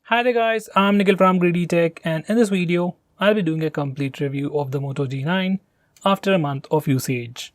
Hi there guys, I'm Nikhil from GreedyTech, and in this video, I'll be doing a complete review of the Moto G9 after a month of usage.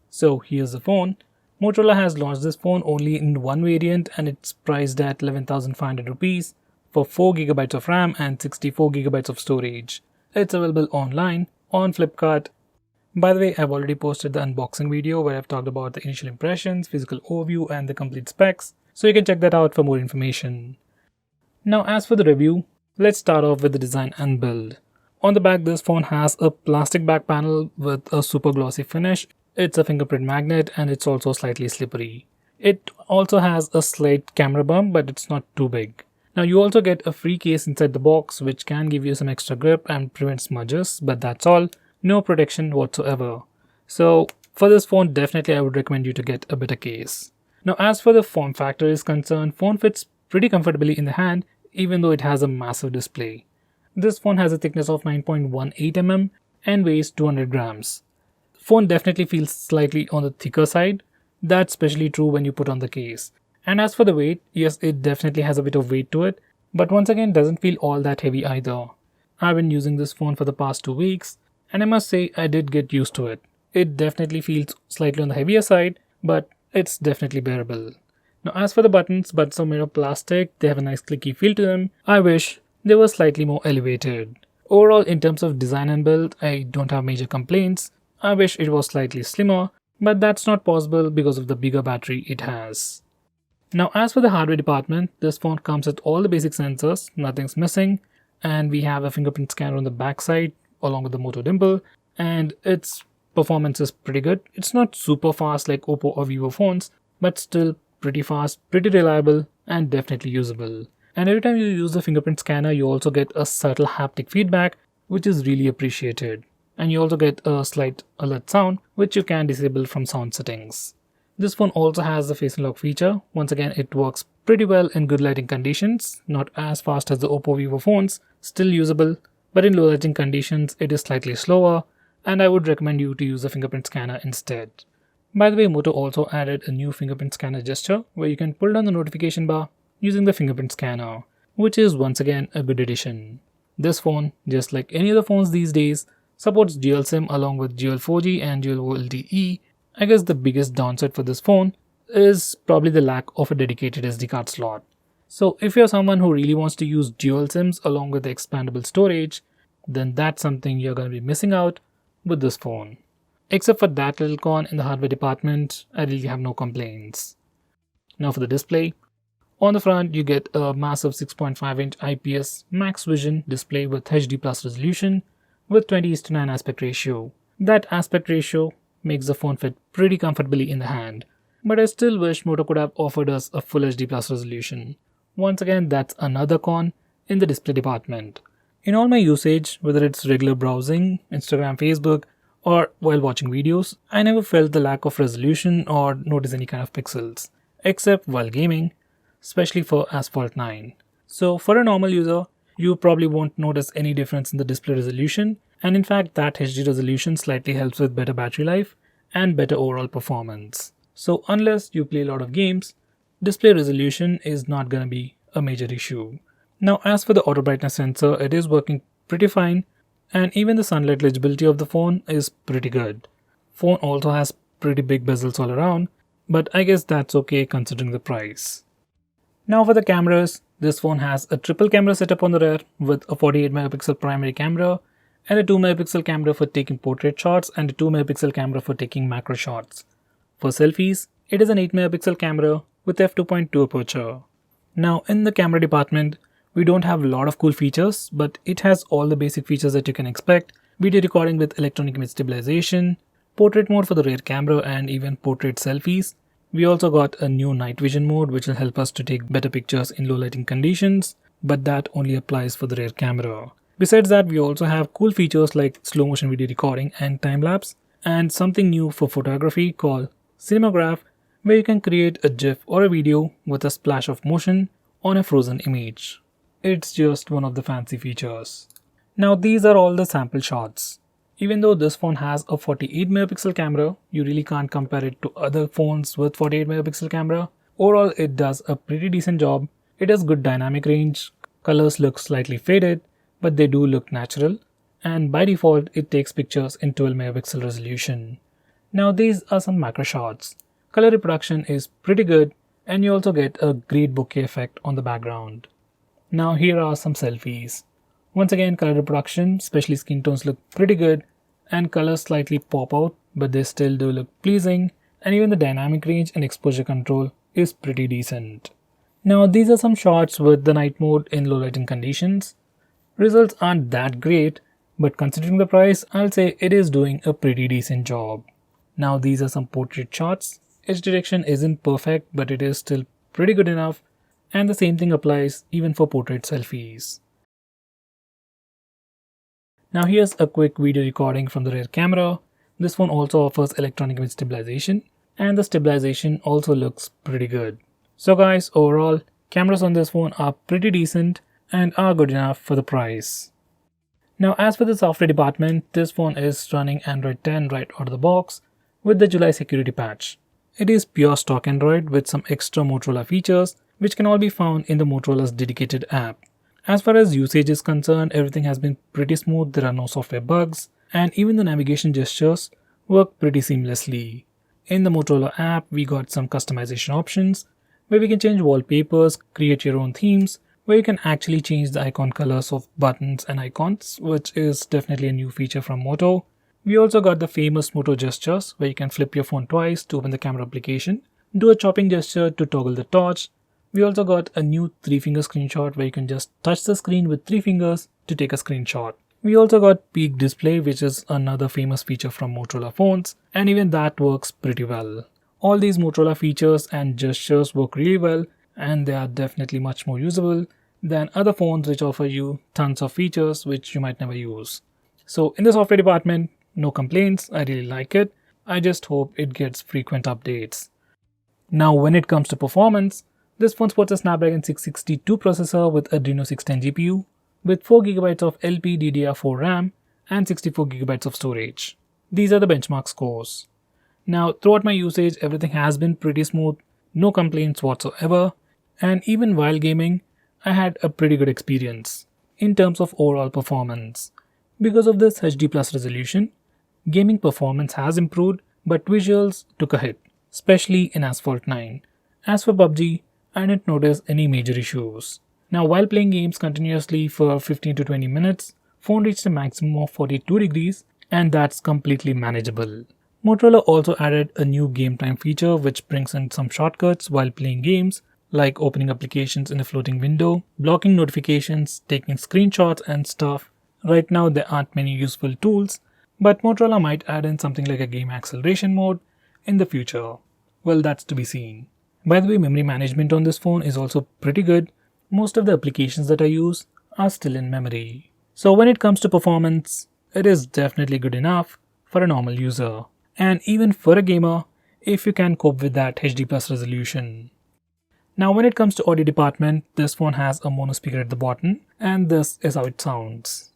So here's the phone. Motorola has launched this phone only in one variant and it's priced at 11,500 rupees for 4GB of RAM and 64GB of storage. It's available online on Flipkart. By the way, I've already posted the unboxing video where I've talked about the initial impressions, physical overview and the complete specs, so you can check that out for more information. Now as for the review, let's start off with the design and build. On the back, this phone has a plastic back panel with a super glossy finish. It's a fingerprint magnet and it's also slightly slippery. It also has a slight camera bump, but it's not too big. Now you also get a free case inside the box which can give you some extra grip and prevent smudges, but that's all. No protection whatsoever. So for this phone, definitely I would recommend you to get a better case. Now as for the form factor is concerned, phone fits pretty comfortably in the hand even though it has a massive display. This phone has a thickness of 9.18 mm and weighs 200 grams. Phone definitely feels slightly on the thicker side. That's especially true when you put on the case. And as for the weight, yes, it definitely has a bit of weight to it, but once again doesn't feel all that heavy either. I've been using this phone for the past 2 weeks and I must say I did get used to it. It definitely feels slightly on the heavier side, but it's definitely bearable. Now as for the buttons are made of plastic, they have a nice clicky feel to them. I wish they were slightly more elevated. Overall, in terms of design and build, I don't have major complaints. I wish it was slightly slimmer, but that's not possible because of the bigger battery it has. Now as for the hardware department, this phone comes with all the basic sensors, nothing's missing, and we have a fingerprint scanner on the back side along with the Moto dimple, and its performance is pretty good. It's not super fast like Oppo or Vivo phones, but still pretty fast, pretty reliable, and definitely usable. And every time you use the fingerprint scanner, you also get a subtle haptic feedback, which is really appreciated. And you also get a slight alert sound, which you can disable from sound settings. This phone also has the face unlock feature. Once again, it works pretty well in good lighting conditions, not as fast as the Oppo Vivo phones, still usable, but in low lighting conditions, it is slightly slower, and I would recommend you to use the fingerprint scanner instead. By the way, Moto also added a new fingerprint scanner gesture where you can pull down the notification bar using the fingerprint scanner, which is once again a good addition. This phone, just like any other phones these days, supports dual SIM along with dual 4G and dual LTE. I guess the biggest downside for this phone is probably the lack of a dedicated SD card slot. So if you're someone who really wants to use dual SIMs along with the expandable storage, then that's something you're going to be missing out with this phone. Except for that little con in the hardware department, I really have no complaints. Now for the display. On the front, you get a massive 6.5-inch IPS Max Vision display with HD Plus resolution with 20:9 aspect ratio. That aspect ratio makes the phone fit pretty comfortably in the hand. But I still wish Moto could have offered us a full HD Plus resolution. Once again, that's another con in the display department. In all my usage, whether it's regular browsing, Instagram, Facebook, or while watching videos, I never felt the lack of resolution or notice any kind of pixels, except while gaming, especially for Asphalt 9. So for a normal user, you probably won't notice any difference in the display resolution, and in fact that HD resolution slightly helps with better battery life and better overall performance. So unless you play a lot of games, display resolution is not going to be a major issue. Now as for the auto brightness sensor, it is working pretty fine. And even the sunlight legibility of the phone is pretty good. Phone also has pretty big bezels all around, but I guess that's okay considering the price. Now for the cameras, this phone has a triple camera setup on the rear with a 48 megapixel primary camera and a 2 megapixel camera for taking portrait shots and a 2 megapixel camera for taking macro shots. For selfies, it is an 8 megapixel camera with f2.2 aperture. Now in the camera department, we don't have a lot of cool features, but it has all the basic features that you can expect. Video recording with electronic image stabilization, portrait mode for the rear camera and even portrait selfies. We also got a new night vision mode which will help us to take better pictures in low lighting conditions, but that only applies for the rear camera. Besides that, we also have cool features like slow motion video recording and time lapse, and something new for photography called Cinematograph, where you can create a GIF or a video with a splash of motion on a frozen image. It's just one of the fancy features. Now these are all the sample shots. Even though this phone has a 48 megapixel camera, you really can't compare it to other phones with 48 megapixel camera. Overall, it does a pretty decent job. It has good dynamic range, colors look slightly faded, but they do look natural, and by default it takes pictures in 12 megapixel resolution. Now these are some macro shots. Color reproduction is pretty good, and you also get a great bokeh effect on the background. Now here are some selfies. Once again, color reproduction, especially skin tones, look pretty good, and colors slightly pop out, but they still do look pleasing, and even the dynamic range and exposure control is pretty decent. Now these are some shots with the night mode in low lighting conditions. Results aren't that great, but considering the price, I'll say it is doing a pretty decent job. Now these are some portrait shots. Edge direction isn't perfect, but it is still pretty good enough, and the same thing applies even for portrait selfies. Now here's a quick video recording from the rear camera. This phone also offers electronic image stabilization, and the stabilization also looks pretty good. So guys, overall, cameras on this phone are pretty decent and are good enough for the price. Now as for the software department, this phone is running Android 10 right out of the box with the July security patch. It is pure stock Android with some extra Motorola features which can all be found in the Motorola's dedicated app. As far as usage is concerned, everything has been pretty smooth, there are no software bugs, and even the navigation gestures work pretty seamlessly. In the Motorola app, we got some customization options where we can change wallpapers, create your own themes, where you can actually change the icon colors of buttons and icons, which is definitely a new feature from Moto. We also got the famous Moto gestures where you can flip your phone twice to open the camera application, do a chopping gesture to toggle the torch. We also got a new 3-finger screenshot where you can just touch the screen with 3 fingers to take a screenshot. We also got peak display, which is another famous feature from Motorola phones, and even that works pretty well. All these Motorola features and gestures work really well, and they are definitely much more usable than other phones which offer you tons of features which you might never use. So in the software department, no complaints, I really like it. I just hope it gets frequent updates. Now when it comes to performance, this phone supports a Snapdragon 662 processor with Adreno 610 GPU with 4GB of LPDDR4 RAM and 64GB of storage. These are the benchmark scores. Now throughout my usage, everything has been pretty smooth, no complaints whatsoever, and even while gaming, I had a pretty good experience in terms of overall performance. Because of this HD Plus resolution, gaming performance has improved, but visuals took a hit, especially in Asphalt 9. As for PUBG, I didn't notice any major issues. Now while playing games continuously for 15 to 20 minutes, phone reached a maximum of 42 degrees, and that's completely manageable. Motorola also added a new game time feature which brings in some shortcuts while playing games, like opening applications in a floating window, blocking notifications, taking screenshots and stuff. Right now there aren't many useful tools, but Motorola might add in something like a game acceleration mode in the future. Well, that's to be seen. By the way, memory management on this phone is also pretty good. Most of the applications that I use are still in memory. So when it comes to performance, it is definitely good enough for a normal user. And even for a gamer, if you can cope with that HD Plus resolution. Now when it comes to audio department, this phone has a mono speaker at the bottom, and this is how it sounds.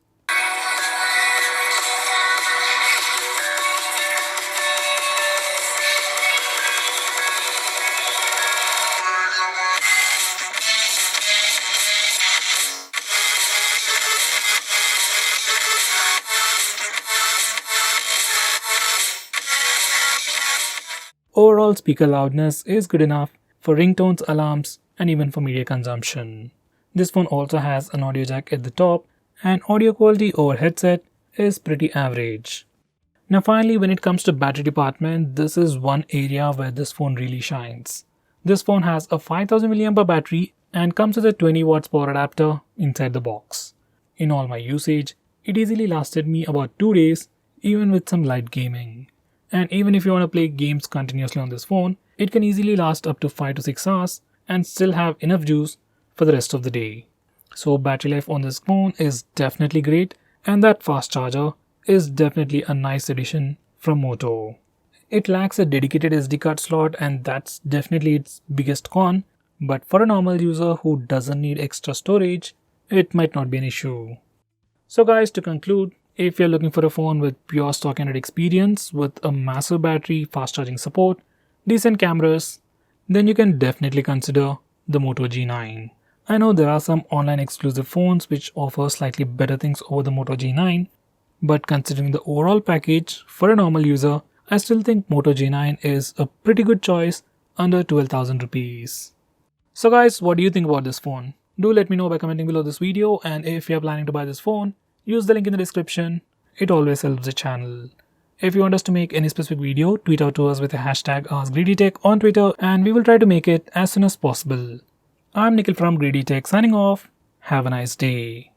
Overall speaker loudness is good enough for ringtones, alarms, and even for media consumption. This phone also has an audio jack at the top, and audio quality over headset is pretty average. Now finally, when it comes to battery department, this is one area where this phone really shines. This phone has a 5000 mAh battery and comes with a 20 watts power adapter inside the box. In all my usage, it easily lasted me about 2 days, even with some light gaming. And even if you want to play games continuously on this phone, it can easily last up to 5 to 6 hours and still have enough juice for the rest of the day. So battery life on this phone is definitely great, and that fast charger is definitely a nice addition from Moto. It lacks a dedicated SD card slot, and that's definitely its biggest con, but for a normal user who doesn't need extra storage, it might not be an issue. So guys, to conclude, if you're looking for a phone with pure stock Android experience with a massive battery, fast charging support, decent cameras, then you can definitely consider the Moto G9. I know there are some online exclusive phones which offer slightly better things over the Moto G9, but considering the overall package for a normal user, I still think Moto G9 is a pretty good choice under 12,000 rupees. So guys, what do you think about this phone? Do let me know by commenting below this video, and if you are planning to buy this phone, use the link in the description. It always helps the channel. If you want us to make any specific video, tweet out to us with the hashtag AskGreedyTech on Twitter and we will try to make it as soon as possible. I'm Nikhil from GreedyTech signing off. Have a nice day.